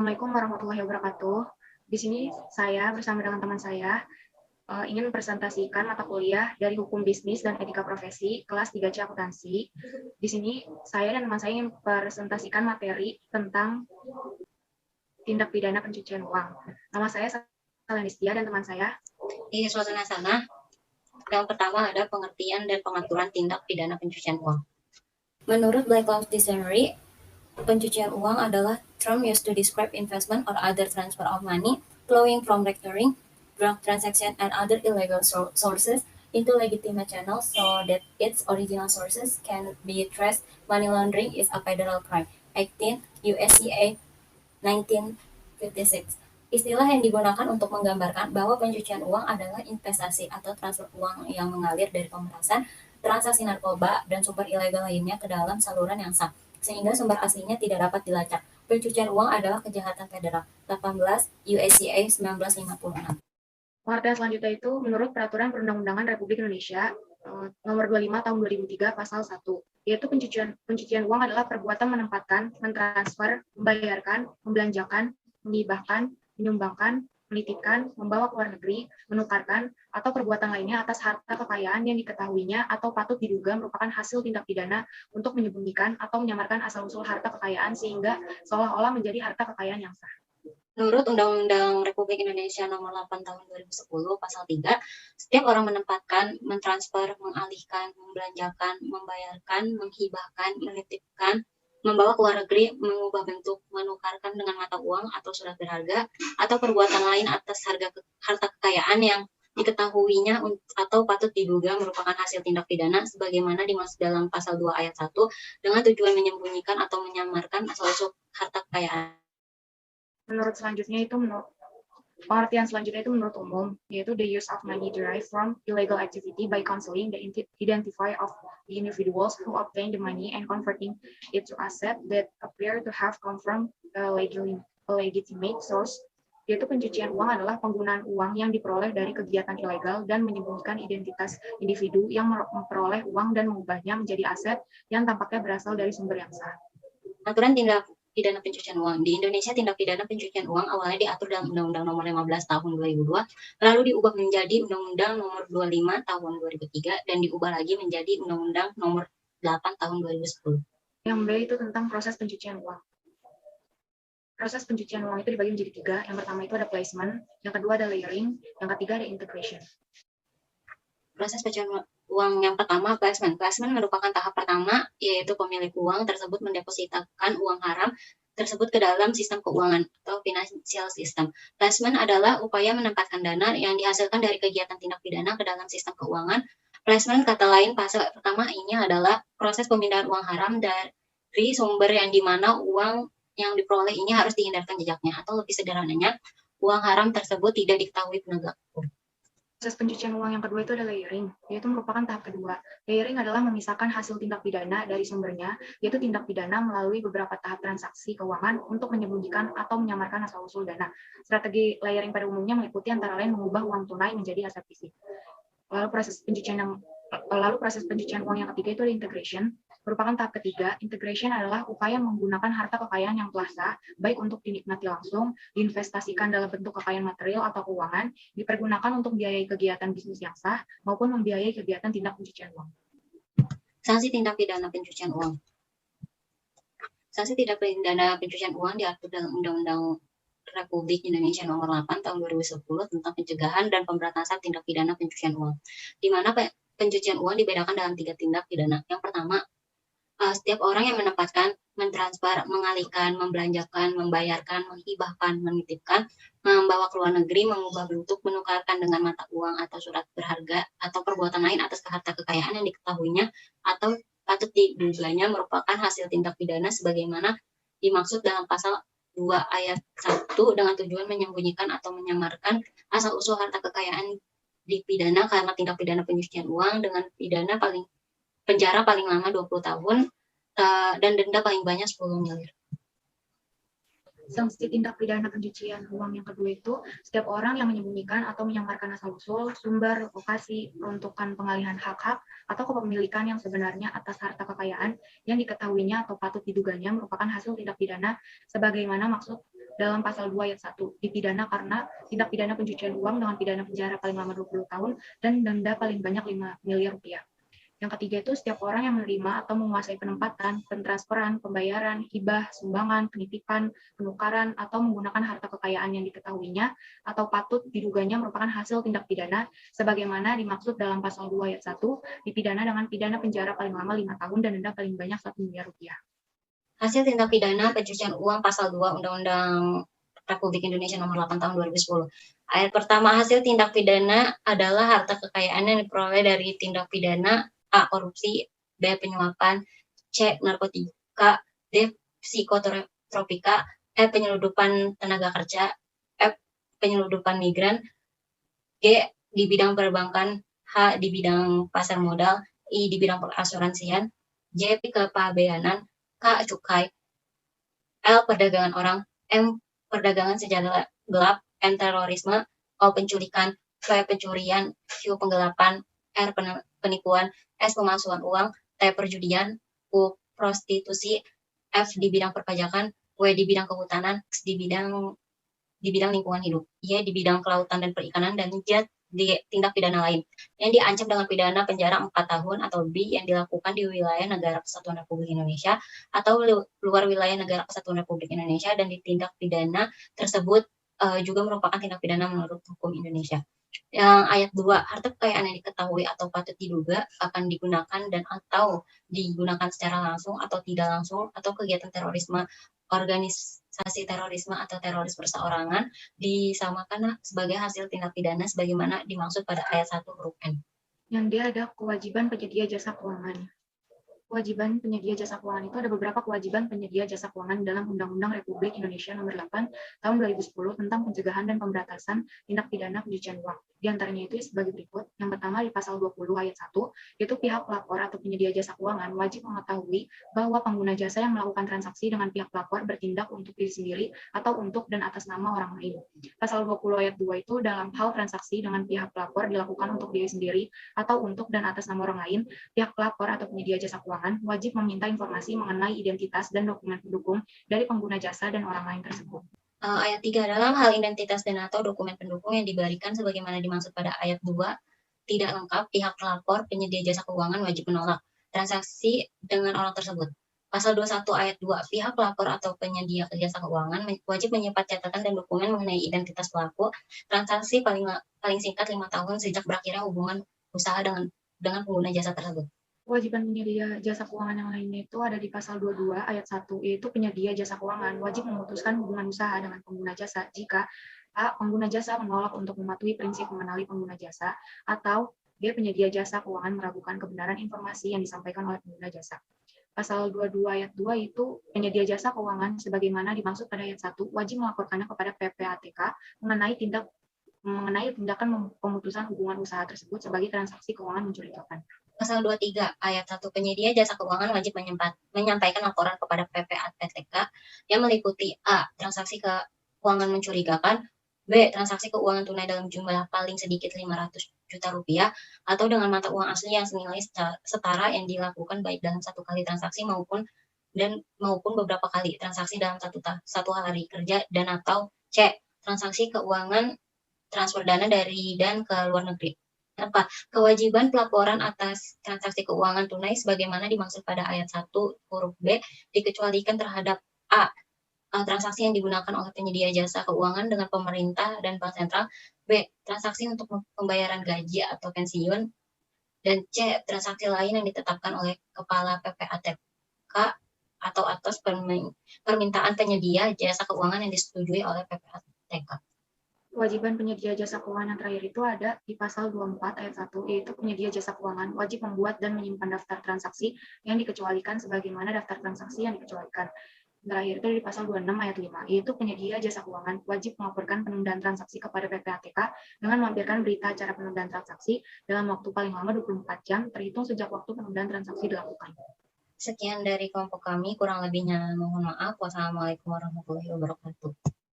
Assalamualaikum warahmatullahi wabarakatuh. Di sini saya bersama dengan teman saya ingin presentasikan mata kuliah dari Hukum Bisnis dan Etika Profesi kelas 3C Akuntansi. Di sini saya dan teman saya ingin presentasikan materi tentang tindak pidana pencucian uang. Nama saya Salanistia dan teman saya Di suasana sana, yang pertama ada pengertian dan pengaturan tindak pidana pencucian uang. Menurut Black Law Dictionary, pencucian uang adalah term used to describe investment or other transfer of money flowing from recurring drug transaction and other illegal sources into legitimate channels so that its original sources can be traced. Money laundering is a federal crime. 18 USC 1956. Istilah yang digunakan untuk menggambarkan bahwa pencucian uang adalah investasi atau transfer uang yang mengalir dari pemerasan, transaksi narkoba, dan sumber ilegal lainnya ke dalam saluran yang sah, sehingga sumber aslinya tidak dapat dilacak. Pencucian uang adalah kejahatan federal. 18 USCA 1956. pengertian selanjutnya itu menurut Peraturan Perundang-undangan Republik Indonesia Nomor 25 Tahun 2003 Pasal 1, yaitu pencucian uang adalah perbuatan menempatkan, mentransfer, membayarkan, membelanjakan, menghibahkan, menyumbangkan, menitipkan, membawa ke luar negeri, menukarkan, atau perbuatan lainnya atas harta kekayaan yang diketahuinya atau patut diduga merupakan hasil tindak pidana untuk menyembunyikan atau menyamarkan asal-usul harta kekayaan sehingga seolah-olah menjadi harta kekayaan yang sah. Menurut Undang-Undang Republik Indonesia Nomor 8 Tahun 2010 Pasal 3, setiap orang menempatkan, mentransfer, mengalihkan, membelanjakan, membayarkan, menghibahkan, menitipkan, membawa ke luar negeri, mengubah bentuk, menukarkan dengan mata uang atau surat berharga, atau perbuatan lain atas harta kekayaan yang diketahuinya atau patut diduga merupakan hasil tindak pidana sebagaimana dimaksud dalam Pasal 2 Ayat 1 dengan tujuan menyembunyikan atau menyamarkan asal-usul harta kekayaan. Pengertian selanjutnya itu menurut umum, yaitu the use of money derived from illegal activity by concealing the identity of the individuals who obtain the money and converting it to asset that appear to have come from a legitimate source, yaitu pencucian uang adalah penggunaan uang yang diperoleh dari kegiatan ilegal dan menyembunyikan identitas individu yang memperoleh uang dan mengubahnya menjadi aset yang tampaknya berasal dari sumber yang sah. Aturan tindak pidana pencucian uang. Di Indonesia, tindak pidana pencucian uang awalnya diatur dalam Undang-Undang Nomor 15 Tahun 2002, lalu diubah menjadi Undang-Undang Nomor 25 Tahun 2003, dan diubah lagi menjadi Undang-Undang Nomor 8 Tahun 2010. Yang B itu tentang proses pencucian uang. Proses pencucian uang itu dibagi menjadi 3. Yang pertama itu ada placement, yang kedua ada layering, yang ketiga ada integration. Proses pencucian uang yang pertama, placement. Placement merupakan tahap pertama, yaitu pemilik uang tersebut mendepositakan uang haram tersebut ke dalam sistem keuangan atau financial system. Placement adalah upaya menempatkan dana yang dihasilkan dari kegiatan tindak pidana ke dalam sistem keuangan. Placement, kata lain, fase pertama ini adalah proses pemindahan uang haram dari sumber yang dimana uang yang diperoleh ini harus dihindarkan jejaknya, atau lebih sederhananya, uang haram tersebut tidak diketahui penegak hukum. Proses pencucian uang yang kedua itu ada layering, yaitu merupakan tahap kedua. Layering adalah memisahkan hasil tindak pidana dari sumbernya, yaitu tindak pidana melalui beberapa tahap transaksi keuangan untuk menyembunyikan atau menyamarkan asal-usul dana. Strategi layering pada umumnya meliputi antara lain mengubah uang tunai menjadi aset fisik. Lalu proses pencucian uang yang ketiga itu ada integration, merupakan tahap ketiga. Integration adalah upaya menggunakan harta kekayaan yang telah sah, baik untuk dinikmati langsung, diinvestasikan dalam bentuk kekayaan material atau keuangan, dipergunakan untuk biayai kegiatan bisnis yang sah, maupun membiayai kegiatan tindak pencucian uang. Sanksi tindak pidana pencucian uang. Sanksi tindak pidana pencucian uang diatur dalam Undang-Undang Republik Indonesia Nomor 8 Tahun 2010 tentang pencegahan dan pemberantasan tindak pidana pencucian uang, di mana pencucian uang dibedakan dalam 3 tindak pidana. Yang pertama, setiap orang yang menempatkan, mentransfer, mengalihkan, membelanjakan, membayarkan, menghibahkan, menitipkan, membawa ke luar negeri, mengubah bentuk, menukarkan dengan mata uang atau surat berharga, atau perbuatan lain atas harta kekayaan yang diketahuinya atau patut diduganya merupakan hasil tindak pidana sebagaimana dimaksud dalam Pasal 2 Ayat 1 dengan tujuan menyembunyikan atau menyamarkan asal-usul harta kekayaan dipidana karena tindak pidana pencucian uang dengan pidana penjara paling lama 20 tahun dan denda paling banyak 10 miliar. Sanksi tindak pidana pencucian uang yang kedua itu setiap orang yang menyembunyikan atau menyamarkan asal-usul, sumber, lokasi, peruntukan pengalihan hak-hak, atau kepemilikan yang sebenarnya atas harta kekayaan yang diketahuinya atau patut diduganya merupakan hasil tindak pidana sebagaimana dalam pasal 2 ayat 1, dipidana karena tindak pidana pencucian uang dengan pidana penjara paling lama 20 tahun dan denda paling banyak 5 miliar rupiah. Yang ketiga itu setiap orang yang menerima atau menguasai penempatan, pentransferan, pembayaran, hibah, sumbangan, penitipan, penukaran, atau menggunakan harta kekayaan yang diketahuinya atau patut diduganya merupakan hasil tindak pidana sebagaimana dimaksud dalam pasal 2 ayat 1, dipidana dengan pidana penjara paling lama 5 tahun dan denda paling banyak 1 miliar rupiah. Hasil tindak pidana pencucian uang pasal 2 Undang-Undang Republik Indonesia nomor 8 tahun 2010. Ayat pertama, hasil tindak pidana adalah harta kekayaan yang diperoleh dari tindak pidana A. Korupsi, B. Penyuapan, C. Narkotika, D. Psikotropika, E. Penyeludupan tenaga kerja, F. Penyeludupan migran, G. Di bidang perbankan, H. Di bidang pasar modal, I. Di bidang perasuransian, J. Kepabeanan, K. Cukai, L. Perdagangan orang, M. Perdagangan senjata gelap, N. Terorisme, O. Penculikan, P. Pencurian, Q. Penggelapan, R. Penipuan, S. Pemalsuan uang, T. Perjudian, U. Prostitusi, F. Di bidang perpajakan, W. Di bidang kehutanan, X. Di bidang lingkungan hidup, Y. Di bidang kelautan dan perikanan, dan Z. Di tindak pidana lain yang diancam dengan pidana penjara 4 tahun atau B yang dilakukan di wilayah negara Kesatuan Republik Indonesia atau luar wilayah negara Kesatuan Republik Indonesia dan ditindak pidana tersebut juga merupakan tindak pidana menurut hukum Indonesia. Yang ayat 2, harta kekayaan yang diketahui atau patut diduga akan digunakan dan atau digunakan secara langsung atau tidak langsung atau kegiatan terorisme, organisasi terorisme atau teroris perseorangan disamakan sebagai hasil tindak pidana sebagaimana dimaksud pada ayat 1 huruf N. Yang dia ada kewajiban penyedia jasa keuangan. Kewajiban penyedia jasa keuangan itu ada beberapa kewajiban penyedia jasa keuangan dalam Undang-Undang Republik Indonesia Nomor 8 Tahun 2010 tentang pencegahan dan pemberantasan tindak pidana pencucian uang. Di antaranya itu sebagai berikut. Yang pertama di pasal 20 ayat 1, yaitu pihak pelapor atau penyedia jasa keuangan wajib mengetahui bahwa pengguna jasa yang melakukan transaksi dengan pihak pelapor bertindak untuk diri sendiri atau untuk dan atas nama orang lain. Pasal 20 ayat 2 itu dalam hal transaksi dengan pihak pelapor dilakukan untuk diri sendiri atau untuk dan atas nama orang lain, pihak pelapor atau penyedia jasa keuangan wajib meminta informasi mengenai identitas dan dokumen pendukung dari pengguna jasa dan orang lain tersebut. Ayat 3, dalam hal identitas dan atau dokumen pendukung yang diberikan sebagaimana dimaksud pada ayat 2 tidak lengkap, pihak pelapor penyedia jasa keuangan wajib menolak transaksi dengan orang tersebut. Pasal 21 ayat 2, pihak pelapor atau penyedia jasa keuangan wajib menyimpan catatan dan dokumen mengenai identitas pelaku transaksi paling singkat 5 tahun sejak berakhirnya hubungan usaha dengan pengguna jasa tersebut. Kewajiban penyedia jasa keuangan yang lainnya itu ada di pasal 22 ayat 1, yaitu penyedia jasa keuangan wajib memutuskan hubungan usaha dengan pengguna jasa jika A. Pengguna jasa menolak untuk mematuhi prinsip mengenali pengguna jasa, atau B. Penyedia jasa keuangan meragukan kebenaran informasi yang disampaikan oleh pengguna jasa. Pasal 22 ayat 2 itu penyedia jasa keuangan sebagaimana dimaksud pada ayat 1 wajib melaporkannya kepada PPATK mengenai tindakan pemutusan hubungan usaha tersebut sebagai transaksi keuangan mencurigakan. Pasal 23 ayat 1, penyedia jasa keuangan wajib menyampaikan laporan kepada PPATK yang meliputi A. Transaksi keuangan mencurigakan, B. Transaksi keuangan tunai dalam jumlah paling sedikit 500 juta rupiah atau dengan mata uang asli yang senilai setara yang dilakukan baik dalam satu kali transaksi maupun beberapa kali transaksi dalam satu hari kerja, dan atau C. Transaksi keuangan transfer dana dari dan ke luar negeri. Kewajiban pelaporan atas transaksi keuangan tunai sebagaimana dimaksud pada ayat 1 huruf B dikecualikan terhadap A. Transaksi yang digunakan oleh penyedia jasa keuangan dengan pemerintah dan bank sentral, B. Transaksi untuk pembayaran gaji atau pensiun, dan C. Transaksi lain yang ditetapkan oleh kepala PPATK atau atas permintaan penyedia jasa keuangan yang disetujui oleh PPATK. Kewajiban penyedia jasa keuangan yang terakhir itu ada di pasal 24 ayat 1, yaitu penyedia jasa keuangan wajib membuat dan menyimpan daftar transaksi yang dikecualikan sebagaimana daftar transaksi yang dikecualikan. Terakhir itu di pasal 26 ayat 5, yaitu penyedia jasa keuangan wajib melaporkan penundaan transaksi kepada PPATK dengan melampirkan berita acara penundaan transaksi dalam waktu paling lama 24 jam terhitung sejak waktu penundaan transaksi dilakukan. Sekian dari kelompok kami, kurang lebihnya mohon maaf. Wassalamualaikum warahmatullahi wabarakatuh.